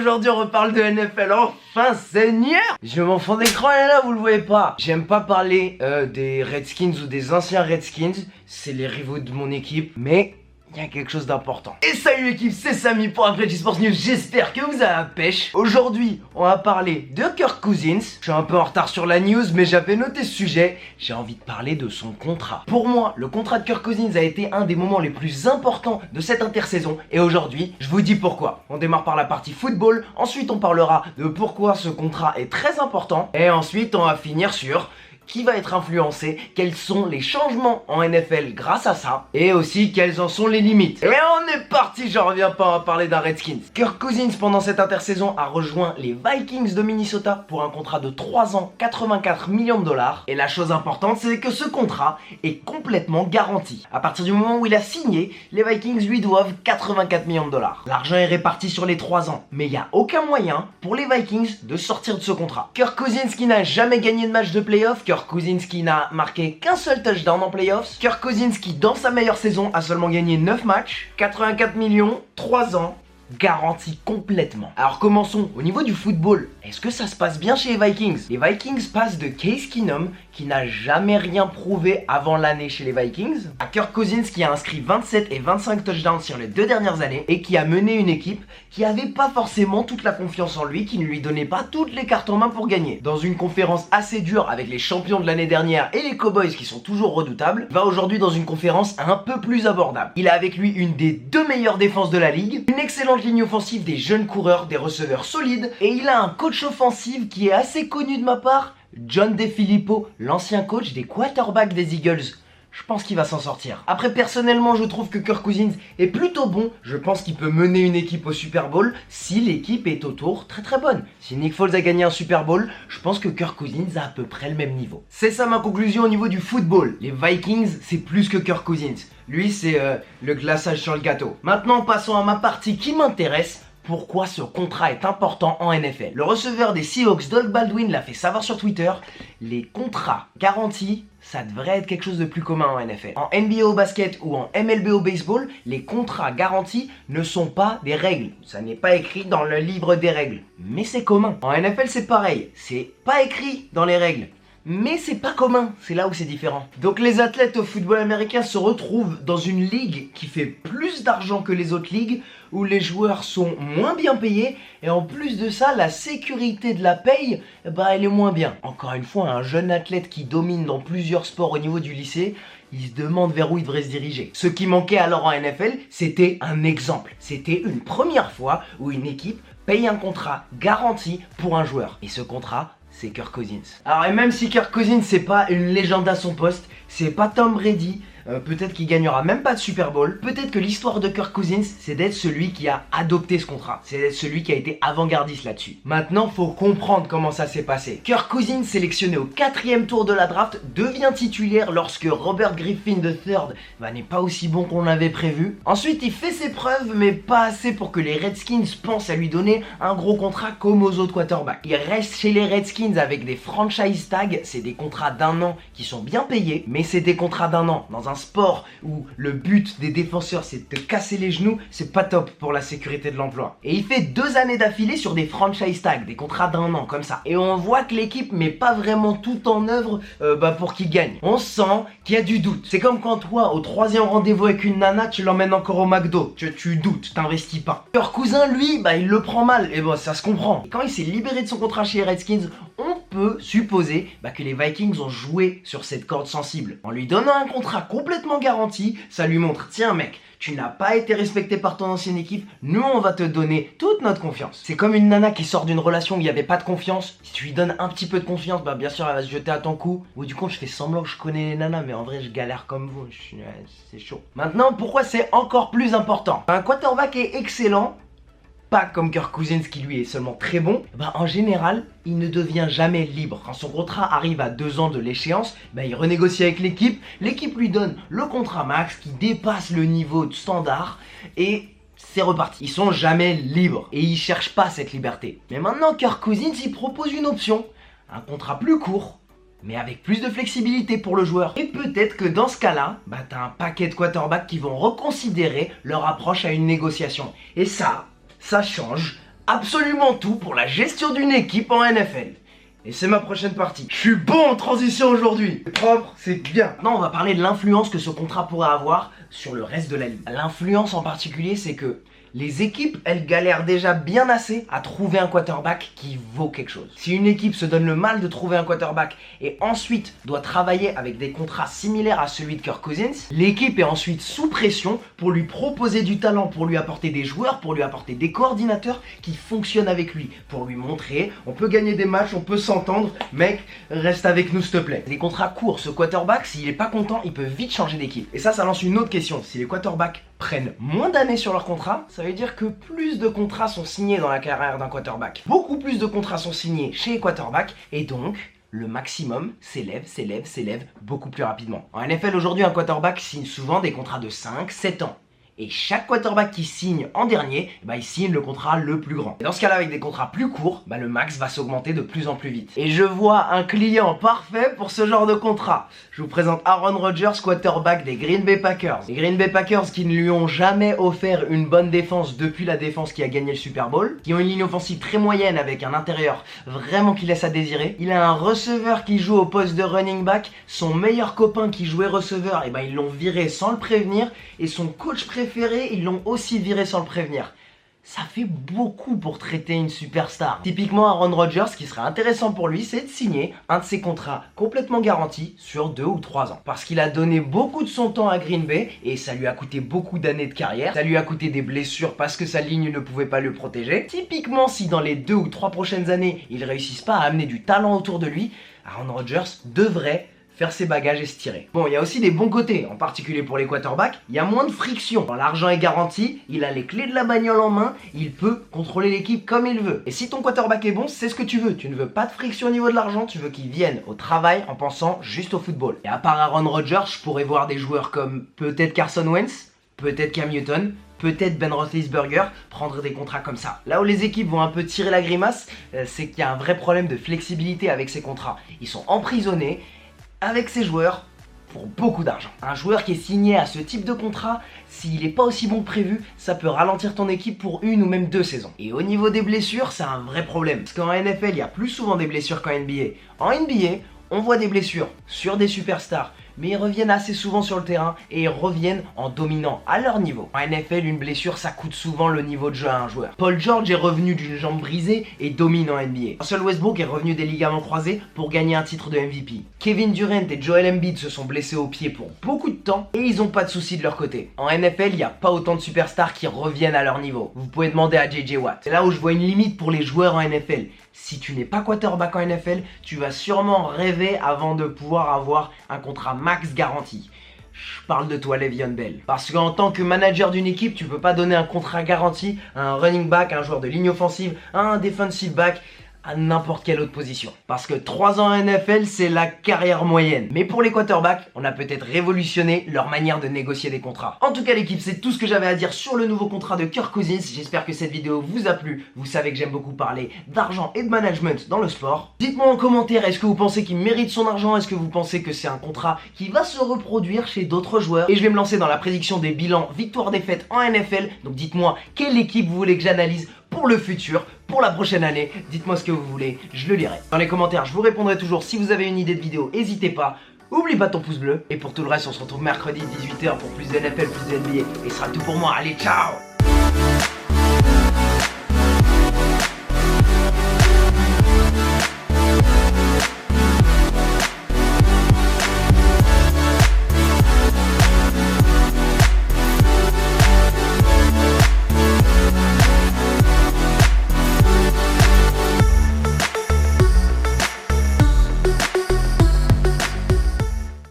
aujourd'hui on reparle de NFL, enfin Seigneur. Je m'en fond d'écran et là vous le voyez pas. J'aime pas parler des Redskins ou des anciens Redskins, c'est les rivaux de mon équipe, mais il y a quelque chose d'important. Et salut l'équipe, c'est Samy pour un Freddy Sports News, j'espère que vous avez la pêche. Aujourd'hui, on va parler de Kirk Cousins. Je suis un peu en retard sur la news, mais j'avais noté ce sujet. J'ai envie de parler de son contrat. Pour moi, le contrat de Kirk Cousins a été un des moments les plus importants de cette intersaison. Et aujourd'hui, je vous dis pourquoi. On démarre par la partie football, ensuite on parlera de pourquoi ce contrat est très important. Et ensuite, on va finir sur qui va être influencé, quels sont les changements en NFL grâce à ça, et aussi quelles en sont les limites. Et on est parti, j'en reviens pas à parler d'un Redskins. Kirk Cousins pendant cette intersaison a rejoint les Vikings de Minnesota pour un contrat de 3 ans, 84 millions de dollars. Et la chose importante, c'est que ce contrat est complètement garanti. À partir du moment où il a signé, les Vikings lui doivent 84 millions de dollars. L'argent est réparti sur les 3 ans, mais il n'y a aucun moyen pour les Vikings de sortir de ce contrat. Kirk Cousins qui n'a jamais gagné de match de playoff, Kirk Cousins qui n'a marqué qu'un seul touchdown en playoffs, Kirk Cousins qui dans sa meilleure saison a seulement gagné 9 matchs, 84 millions, 3 ans, garanti complètement. Alors commençons au niveau du football. Est-ce que ça se passe bien chez les Vikings? Les Vikings passent de Case Keenum, qui n'a jamais rien prouvé avant l'année chez les Vikings, à Kirk Cousins qui a inscrit 27 et 25 touchdowns sur les 2 dernières années et qui a mené une équipe qui avait pas forcément toute la confiance en lui, qui ne lui donnait pas toutes les cartes en main pour gagner. Dans une conférence assez dure avec les champions de l'année dernière et les Cowboys qui sont toujours redoutables, va aujourd'hui dans une conférence un peu plus abordable. Il a avec lui une des 2 meilleures défenses de la ligue, une excellente ligne offensive, des jeunes coureurs, des receveurs solides, et il a un coach offensif qui est assez connu de ma part, John DeFilippo, l'ancien coach des quarterbacks des Eagles. Je pense qu'il va s'en sortir. Après, personnellement, je trouve que Kirk Cousins est plutôt bon. Je pense qu'il peut mener une équipe au Super Bowl si l'équipe est autour très très bonne. Si Nick Foles a gagné un Super Bowl, je pense que Kirk Cousins a à peu près le même niveau. C'est ça ma conclusion au niveau du football. Les Vikings, c'est plus que Kirk Cousins. Lui, c'est le glaçage sur le gâteau. Maintenant, passons à ma partie qui m'intéresse. Pourquoi ce contrat est important en NFL. Le receveur des Seahawks, Doug Baldwin, l'a fait savoir sur Twitter. Les contrats garantis, ça devrait être quelque chose de plus commun en NFL. En NBA au basket ou en MLB au baseball, les contrats garantis ne sont pas des règles. Ça n'est pas écrit dans le livre des règles. Mais c'est commun. En NFL, c'est pareil. C'est pas écrit dans les règles. Mais c'est pas commun, c'est là où c'est différent. Donc les athlètes au football américain se retrouvent dans une ligue qui fait plus d'argent que les autres ligues, où les joueurs sont moins bien payés, et en plus de ça, la sécurité de la paye, elle est moins bien. Encore une fois, un jeune athlète qui domine dans plusieurs sports au niveau du lycée, il se demande vers où il devrait se diriger. Ce qui manquait alors en NFL, c'était un exemple. C'était une première fois où une équipe paye un contrat garanti pour un joueur. Et ce contrat, c'est Kirk Cousins. Alors et même si Kirk Cousins c'est pas une légende à son poste, c'est pas Tom Brady, peut-être qu'il gagnera même pas de Super Bowl, peut-être que l'histoire de Kirk Cousins c'est d'être celui qui a adopté ce contrat, c'est d'être celui qui a été avant-gardiste là-dessus. Maintenant faut comprendre comment ça s'est passé. Kirk Cousins, sélectionné au 4e tour de la draft, devient titulaire lorsque Robert Griffin III n'est pas aussi bon qu'on l'avait prévu. Ensuite il fait ses preuves mais pas assez pour que les Redskins pensent à lui donner un gros contrat comme aux autres quarterbacks. Il reste chez les Redskins avec des franchise tags, c'est des contrats d'1 an qui sont bien payés, mais c'est des contrats d'1 an. Dans un sport où le but des défenseurs c'est de te casser les genoux, c'est pas top pour la sécurité de l'emploi. Et il fait 2 années d'affilée sur des franchise tags, des contrats d'1 an comme ça. Et on voit que l'équipe met pas vraiment tout en œuvre pour qu'il gagne. On sent qu'il y a du doute. C'est comme quand toi, au 3e rendez-vous avec une nana, tu l'emmènes encore au McDo. Tu doutes, t'investis pas. Leur cousin, lui, il le prend mal. Et ça se comprend. Et quand il s'est libéré de son contrat chez les Redskins, on peut supposer que les Vikings ont joué sur cette corde sensible. En lui donnant un contrat complètement garanti, ça lui montre, tiens mec, tu n'as pas été respecté par ton ancienne équipe, nous on va te donner toute notre confiance. C'est comme une nana qui sort d'une relation où il n'y avait pas de confiance. Si tu lui donnes un petit peu de confiance, bien sûr elle va se jeter à ton cou. Ou du coup je fais semblant que je connais les nanas, mais en vrai je galère comme vous, c'est chaud. Maintenant pourquoi c'est encore plus important? Un quarterback est excellent, pas comme Kirk Cousins qui lui est seulement très bon, en général, il ne devient jamais libre. Quand son contrat arrive à 2 ans de l'échéance, il renégocie avec l'équipe lui donne le contrat max qui dépasse le niveau de standard et c'est reparti. Ils sont jamais libres et ils cherchent pas cette liberté. Mais maintenant, Kirk Cousins, il propose une option, un contrat plus court, mais avec plus de flexibilité pour le joueur. Et peut-être que dans ce cas-là, t'as un paquet de quarterbacks qui vont reconsidérer leur approche à une négociation. Et ça change absolument tout pour la gestion d'une équipe en NFL. Et c'est ma prochaine partie. Je suis bon en transition aujourd'hui. C'est propre, c'est bien. Maintenant, on va parler de l'influence que ce contrat pourrait avoir sur le reste de la ligue. L'influence en particulier, c'est que les équipes, elles galèrent déjà bien assez à trouver un quarterback qui vaut quelque chose. Si une équipe se donne le mal de trouver un quarterback et ensuite doit travailler avec des contrats similaires à celui de Kirk Cousins, l'équipe est ensuite sous pression pour lui proposer du talent, pour lui apporter des joueurs, pour lui apporter des coordinateurs qui fonctionnent avec lui, pour lui montrer, on peut gagner des matchs, on peut s'entendre, mec, reste avec nous s'il te plaît. Les contrats courts, ce quarterback, s'il est pas content, il peut vite changer d'équipe. Et ça lance une autre question. Si les quarterbacks prennent moins d'années sur leur contrat, ça veut dire que plus de contrats sont signés dans la carrière d'un quarterback. Beaucoup plus de contrats sont signés chez les quarterbacks et donc le maximum s'élève beaucoup plus rapidement. En NFL aujourd'hui, un quarterback signe souvent des contrats de 5-7 ans. Et chaque quarterback qui signe en dernier, il signe le contrat le plus grand. Et dans ce cas-là, avec des contrats plus courts, le max va s'augmenter de plus en plus vite. Et je vois un client parfait pour ce genre de contrat. Je vous présente Aaron Rodgers, quarterback des Green Bay Packers. Les Green Bay Packers qui ne lui ont jamais offert une bonne défense depuis la défense qui a gagné le Super Bowl, qui ont une ligne offensive très moyenne avec un intérieur vraiment qui laisse à désirer. Il a un receveur qui joue au poste de running back. Son meilleur copain qui jouait receveur, ils l'ont viré sans le prévenir. Et son coach préféré, ils l'ont aussi viré sans le prévenir. Ça fait beaucoup pour traiter une superstar. Typiquement, Aaron Rodgers, ce qui serait intéressant pour lui, c'est de signer un de ses contrats complètement garantis sur 2 ou 3 ans. Parce qu'il a donné beaucoup de son temps à Green Bay et ça lui a coûté beaucoup d'années de carrière. Ça lui a coûté des blessures parce que sa ligne ne pouvait pas le protéger. Typiquement, si dans les 2 ou 3 prochaines années, ils réussissent pas à amener du talent autour de lui, Aaron Rodgers devrait faire ses bagages et se tirer. Bon, il y a aussi des bons côtés, en particulier pour les quarterbacks, il y a moins de friction. Quand l'argent est garanti, il a les clés de la bagnole en main, il peut contrôler l'équipe comme il veut. Et si ton quarterback est bon, c'est ce que tu veux. Tu ne veux pas de friction au niveau de l'argent, tu veux qu'il vienne au travail en pensant juste au football. Et à part Aaron Rodgers, je pourrais voir des joueurs comme peut-être Carson Wentz, peut-être Cam Newton, peut-être Ben Roethlisberger prendre des contrats comme ça. Là où les équipes vont un peu tirer la grimace, c'est qu'il y a un vrai problème de flexibilité avec ces contrats. Ils sont emprisonnés avec ses joueurs pour beaucoup d'argent. Un joueur qui est signé à ce type de contrat, s'il n'est pas aussi bon que prévu, ça peut ralentir ton équipe pour 1 ou même 2 saisons. Et au niveau des blessures, c'est un vrai problème. Parce qu'en NFL, il y a plus souvent des blessures qu'en NBA. En NBA, on voit des blessures sur des superstars, mais ils reviennent assez souvent sur le terrain et ils reviennent en dominant à leur niveau. En NFL, une blessure, ça coûte souvent le niveau de jeu à un joueur. Paul George est revenu d'une jambe brisée et domine en NBA. Russell Westbrook est revenu des ligaments croisés pour gagner un titre de MVP. Kevin Durant et Joel Embiid se sont blessés au pied pour beaucoup de temps et ils ont pas de soucis de leur côté. En NFL, il n'y a pas autant de superstars qui reviennent à leur niveau. Vous pouvez demander à JJ Watt. C'est là où je vois une limite pour les joueurs en NFL. Si tu n'es pas quarterback en NFL, tu vas sûrement rêver avant de pouvoir avoir un contrat max garanti. Je parle de toi, Le'Veon Bell. Parce qu'en tant que manager d'une équipe, tu peux pas donner un contrat garanti à un running back, à un joueur de ligne offensive, à un defensive back, à n'importe quelle autre position. Parce que 3 ans en NFL, c'est la carrière moyenne. Mais pour les quarterbacks, on a peut-être révolutionné leur manière de négocier des contrats. En tout cas l'équipe, c'est tout ce que j'avais à dire sur le nouveau contrat de Kirk Cousins. J'espère que cette vidéo vous a plu. Vous savez que j'aime beaucoup parler d'argent et de management dans le sport. Dites-moi en commentaire, est-ce que vous pensez qu'il mérite son argent? Est-ce que vous pensez que c'est un contrat qui va se reproduire chez d'autres joueurs? Et je vais me lancer dans la prédiction des bilans victoires-défaites en NFL. Donc dites-moi quelle équipe vous voulez que j'analyse pour le futur, pour la prochaine année. Dites-moi ce que vous voulez, je le lirai. Dans les commentaires, je vous répondrai toujours. Si vous avez une idée de vidéo, n'hésitez pas. Oublie pas ton pouce bleu. Et pour tout le reste, on se retrouve mercredi 18h pour plus de NFL, plus de NBA. Et ce sera tout pour moi. Allez, ciao!